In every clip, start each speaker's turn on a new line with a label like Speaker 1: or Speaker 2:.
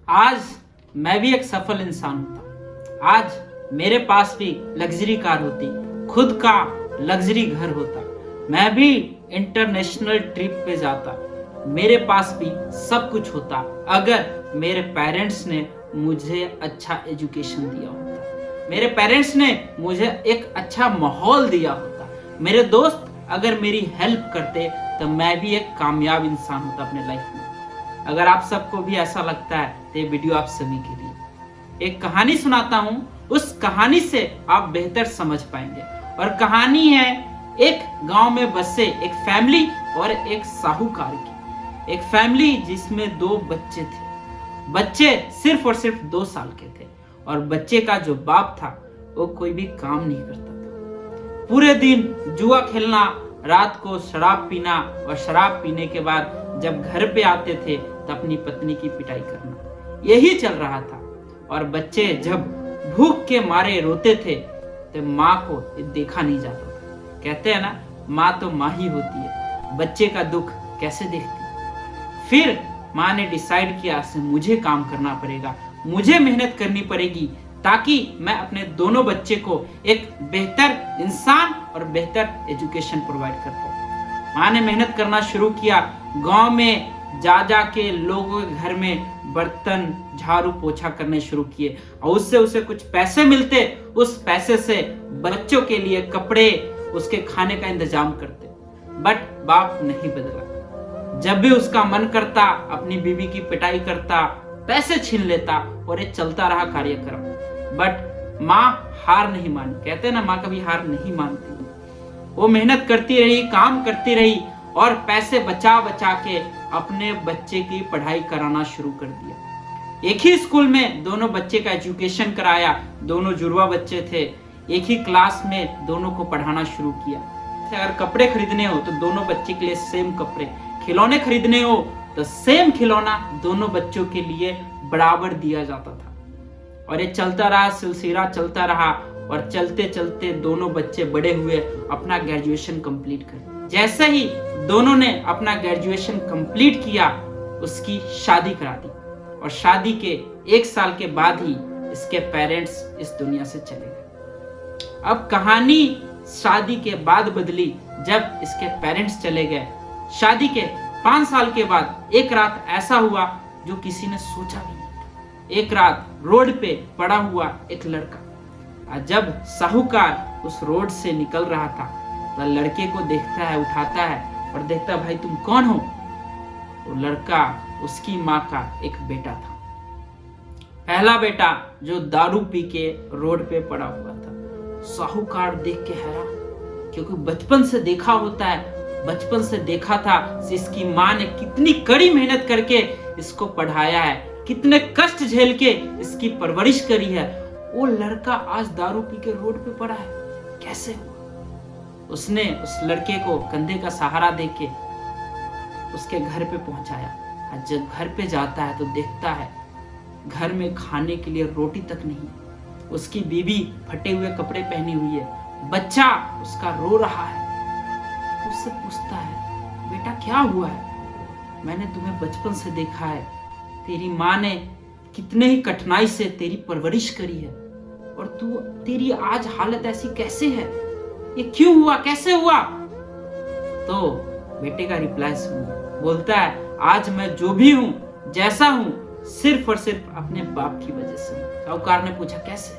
Speaker 1: आज मैं भी एक सफल इंसान होता। आज मेरे पास भी लग्जरी कार होती, खुद का लग्जरी घर होता, मैं भी इंटरनेशनल ट्रिप पे जाता, मेरे पास भी सब कुछ होता अगर मेरे पेरेंट्स ने मुझे अच्छा एजुकेशन दिया होता, मेरे पेरेंट्स ने मुझे एक अच्छा माहौल दिया होता, मेरे दोस्त अगर मेरी हेल्प करते तो मैं भी एक कामयाब इंसान होता अपने लाइफ में। अगर आप सबको भी ऐसा लगता है तो ये वीडियो आप सभी के लिए। एक कहानी सुनाता हूं, उस कहानी से आप बेहतर समझ पाएंगे। और कहानी है एक गांव में बसे एक फैमिली और एक साहूकार की। एक फैमिली जिसमें दो बच्चे थे। बच्चे सिर्फ और सिर्फ 2 साल के थे और बच्चे का जो बाप था वो कोई भी काम नहीं करता था। पूरे दिन जुआ खेलना, रात को शराब पीना और शराब पीने के बाद जब घर पे आते थे तो अपनी पत्नी की पिटाई करना, यही चल रहा था। और बच्चे जब भूख के मारे रोते थे तो माँ को देखा नहीं जाता था। कहते हैं ना, माँ तो माँ ही होती है, बच्चे का दुख कैसे देखती। फिर माँ ने डिसाइड किया से मुझे काम करना पड़ेगा, मुझे मेहनत करनी पड़ेगी ताकि मैं अपने दोनों बच्चे को एक बेहतर इंसान और बेहतर एजुकेशन प्रोवाइड कर पाऊं। माँ ने मेहनत करना शुरू किया, गांव में जा जा के लोगों के घर में बर्तन झाड़ू पोछा करने शुरू किए और उससे उसे कुछ पैसे मिलते, उस पैसे से बच्चों के लिए कपड़े, उसके खाने का इंतजाम करते। बट बाप नहीं बदला। जब भी उसका मन करता अपनी बीवी की पिटाई करता, पैसे छीन लेता और ये चलता रहा कार्यक्रम। बट माँ हार नहीं मानी। कहते हैं ना, माँ कभी हार नहीं मानती। वो मेहनत करती रही, काम करती रही और पैसे बचा बचा के अपने बच्चे की पढ़ाई कराना शुरू कर दिया। एक ही स्कूल में दोनों बच्चे का एजुकेशन कराया, दोनों जुड़वा बच्चे थे। एक ही क्लास में दोनों को पढ़ाना शुरू किया। अगर कपड़े खरीदने हो तो दोनों बच्चे के लिए सेम कपड़े, खिलौने खरीदने हो तो सेम खिलौना दोनों बच्चों के लिए बराबर दिया जाता था। और ये चलता रहा, सिलसिला चलता रहा और चलते चलते दोनों बच्चे बड़े हुए, अपना ग्रेजुएशन कंप्लीट कर। जैसे ही दोनों ने अपना ग्रेजुएशन कंप्लीट किया, उसकी शादी करा दी और शादी के 1 साल के बाद ही इसके पेरेंट्स इस दुनिया से चले गए। अब कहानी शादी के बाद बदली जब इसके पेरेंट्स चले गए। शादी के 5 साल के बाद एक रात ऐसा हुआ जो किसी ने सोचा भी नहीं था। एक रात रोड पे पड़ा हुआ एक लड़का, जब साहूकार उस रोड से निकल रहा था तो लड़के को देखता है, उठाता है और देखता, भाई तुम कौन हो? तो लड़का उसकी माँ का एक बेटा था, पहला बेटा जो दारू पी के रोड पे पड़ा हुआ था। साहूकार देख के हैरान, क्योंकि बचपन से देखा होता है, बचपन से देखा था इसकी माँ ने कितनी कड़ी मेहनत करके इसको पढ़ाया है, कितने कष्ट झेल के इसकी परवरिश करी है। वो लड़का आज दारू पी के रोड पे पड़ा है, कैसे हुआ? उसने उस लड़के को कंधे का सहारा देके उसके घर पे पहुंचाया। जब घर पे जाता है तो देखता है घर में खाने के लिए रोटी तक नहीं। उसकी बीवी फटे हुए कपड़े पहनी हुई है, बच्चा उसका रो रहा है। उससे पूछता है, बेटा क्या हुआ है? मैंने तुम्हें बचपन से देखा है, तेरी माँ ने कितने ही कठिनाई से तेरी परवरिश करी है और तेरी आज हालत ऐसी कैसे है? ये क्यों हुआ, कैसे हुआ? तो बेटे का रिप्लाई सुनो। बोलता है, आज मैं जो भी हूं, जैसा हूं, सिर्फ और सिर्फ अपने बाप की वजह से हूं। साहूकार ने पूछा, कैसे?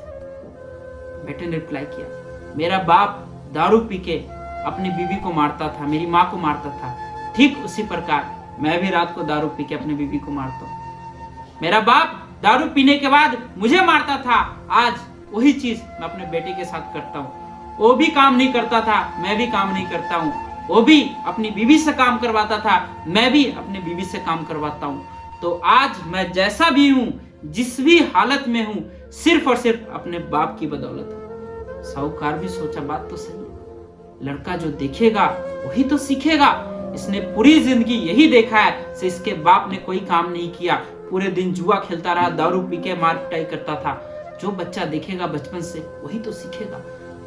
Speaker 1: बेटे ने रिप्लाई किया, मेरा बाप दारू पी के अपनी बीवी को मारता था, मेरी माँ को मारता था। ठीक उसी प्रकार मैं भी रात को दारू पी के अपनी बीवी को मारता हूँ। मेरा बाप दारू पीने के बाद मुझे मारता था, आज वही चीज मैं अपने बेटे के साथ करता हूँ। वो भी काम नहीं करता था, मैं भी काम नहीं करता हूँ। वो भी अपनी बीवी से काम करवाता था, मैं भी अपनी बीवी से काम करवाता हूँ। तो आज मैं जैसा भी हूँ, जिस भी हालत में हूँ, सिर्फ और सिर्फ अपने बाप की बदौलत है। साहूकार भी सोचा, बात तो सही है, लड़का जो देखेगा वही तो सीखेगा। इसने पूरी जिंदगी यही देखा है से इसके बाप ने कोई काम नहीं किया, पूरे दिन जुआ खेलता रहा, दारू पी के मार पिटाई करता था। जो बच्चा देखेगा बचपन से वही तो सीखेगा।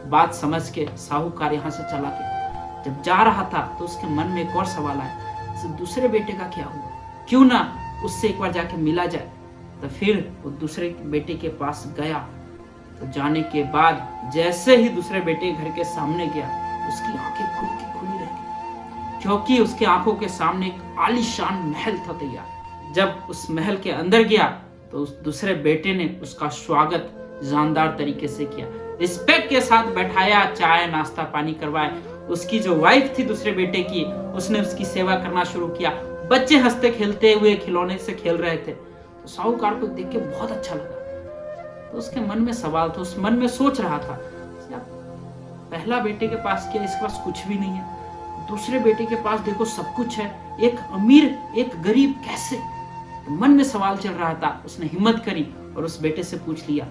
Speaker 1: बात समझ के साहूकार यहाँ से चला गया। जब जा रहा था तो उसके मन में एक और सवाल आया, दूसरे बेटे का क्या हुआ? क्यों ना उससे एक बार जाके मिला जाए। तो फिर वो दूसरे बेटे के पास गया। तो जाने के बाद जैसे ही दूसरे बेटे घर के सामने गया, उसकी आंखें खुली रह गई, क्योंकि उसके आंखों के सामने एक आलीशान महल था तैयार। जब उस महल के अंदर गया तो उस दूसरे बेटे ने उसका स्वागत जानदार तरीके से किया, रिस्पेक्ट के साथ बैठाया, चाय नाश्ता पानी करवाया। उसकी जो वाइफ थी दूसरे बेटे की, उसने उसकी सेवा करना शुरू किया। बच्चे हंसते खेलते हुए खिलौने से खेल रहे थे। तो साहूकार को देख के बहुत अच्छा लगा। तो उसके मन में सवाल था, उस मन में सोच रहा था, पहला बेटे के पास क्या, इसके पास कुछ भी नहीं है, दूसरे बेटे के पास देखो सब कुछ है, एक अमीर एक गरीब कैसे। तो मन में सवाल चल रहा था। उसने हिम्मत करी और उस बेटे से पूछ लिया,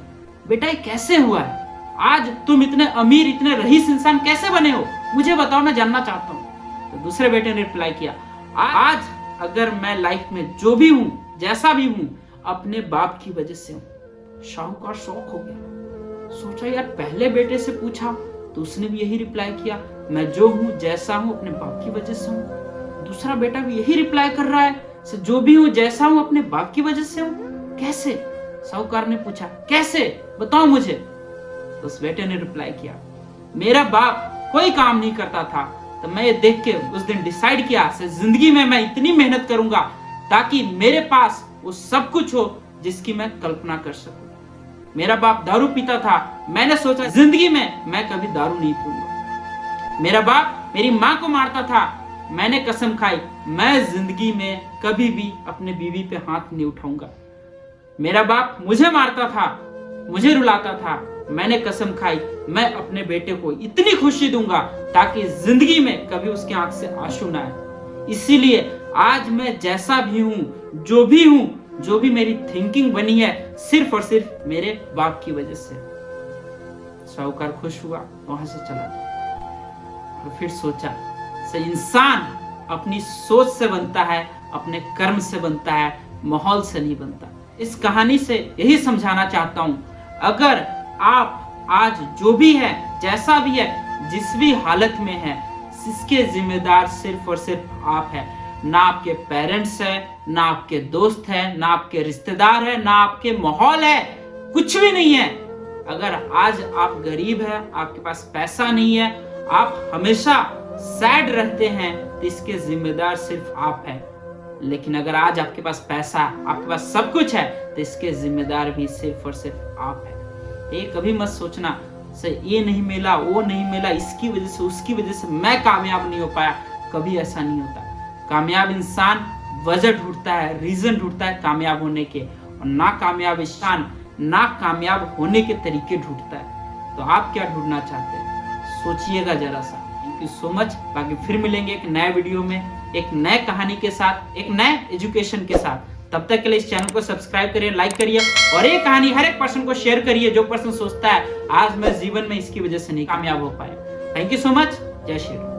Speaker 1: बेटा ये कैसे हुआ है, आज तुम इतने अमीर इतने रईस इंसान कैसे बने हो, मुझे बताओ, मैं जानना चाहता हूँ। तो दूसरे बेटे ने रिप्लाई किया, आज अगर मैं लाइफ में जो भी हूँ जैसा भी हूँ अपने बाप की वजह से हूँ। शाहूकार शौक हो गया, सोचा यार पहले बेटे से पूछा तो उसने भी यही रिप्लाई किया, मैं जो हूँ जैसा हूँ अपने बाप की वजह से हूँ। दूसरा बेटा भी यही रिप्लाई कर रहा है, जो भी हूँ जैसा हूँ अपने बाप की वजह से हूँ, कैसे। साहूकार ने पूछा, कैसे बताओ मुझे। तो उस बेटे ने रिप्लाई किया, मेरा बाप कोई काम नहीं करता था, तो मैं ये देख के उस दिन डिसाइड किया से जिंदगी में मैं इतनी मेहनत करूंगा ताकि मेरे पास वो सब कुछ हो जिसकी मैं कल्पना कर सकूं। मेरा बाप दारू पीता था, मैंने सोचा जिंदगी में मैं कभी दारू नहीं पीऊंगा। मेरा बाप मेरी माँ को मारता था, मैंने कसम खाई मैं जिंदगी में कभी भी अपने बीवी पे हाथ नहीं उठाऊंगा। मेरा बाप मुझे मारता था, मुझे रुलाता था, मैंने कसम खाई मैं अपने बेटे को इतनी खुशी दूंगा ताकि जिंदगी में कभी उसकी आंख से आंसू ना आए। इसीलिए आज मैं जैसा भी हूं, जो भी हूं, जो भी मेरी थिंकिंग बनी है, सिर्फ और सिर्फ मेरे बाप की वजह से। साहूकार खुश हुआ, वहां से चला गया और फिर सोचा से इंसान अपनी सोच से बनता है, अपने कर्म से बनता है, माहौल से नहीं बनता। इस कहानी से यही समझाना चाहता हूं, अगर आप आज जो भी है जैसा भी है जिस भी हालत में है, इसके जिम्मेदार सिर्फ और सिर्फ आप है। ना आपके पेरेंट्स है, ना आपके दोस्त है, ना आपके रिश्तेदार है, ना आपके माहौल है, कुछ भी नहीं है। अगर आज आप गरीब है, आपके पास पैसा नहीं है, आप हमेशा सैड रहते हैं, तो इसके जिम्मेदार सिर्फ आप है। लेकिन अगर आज आपके पास पैसा, आपके पास सब कुछ है, तो इसके जिम्मेदार भी सिर्फ और सिर्फ आप है। ये कभी मत सोचना से ये नहीं मिला, वो नहीं मिला, इसकी वजह से उसकी वजह से मैं कामयाब नहीं हो पाया। कभी ऐसा नहीं होता। कामयाब इंसान वजह ढूंढता है, रीजन ढूंढता है कामयाब होने के, और नाकामयाब इंसान नाकामयाब होने के तरीके ढूंढता है। तो आप क्या ढूंढना चाहते हैं, सोचिएगा जरा सा। Thank you so much. बाकी फिर मिलेंगे एक नए वीडियो में, एक नए कहानी के साथ, एक नए एजुकेशन के साथ। तब तक के लिए इस चैनल को सब्सक्राइब करिए, लाइक करिए और ये कहानी हर एक पर्सन को शेयर करिए जो पर्सन सोचता है आज मैं जीवन में इसकी वजह से नहीं कामयाब हो पाया। Thank you so much. जय श्री राम।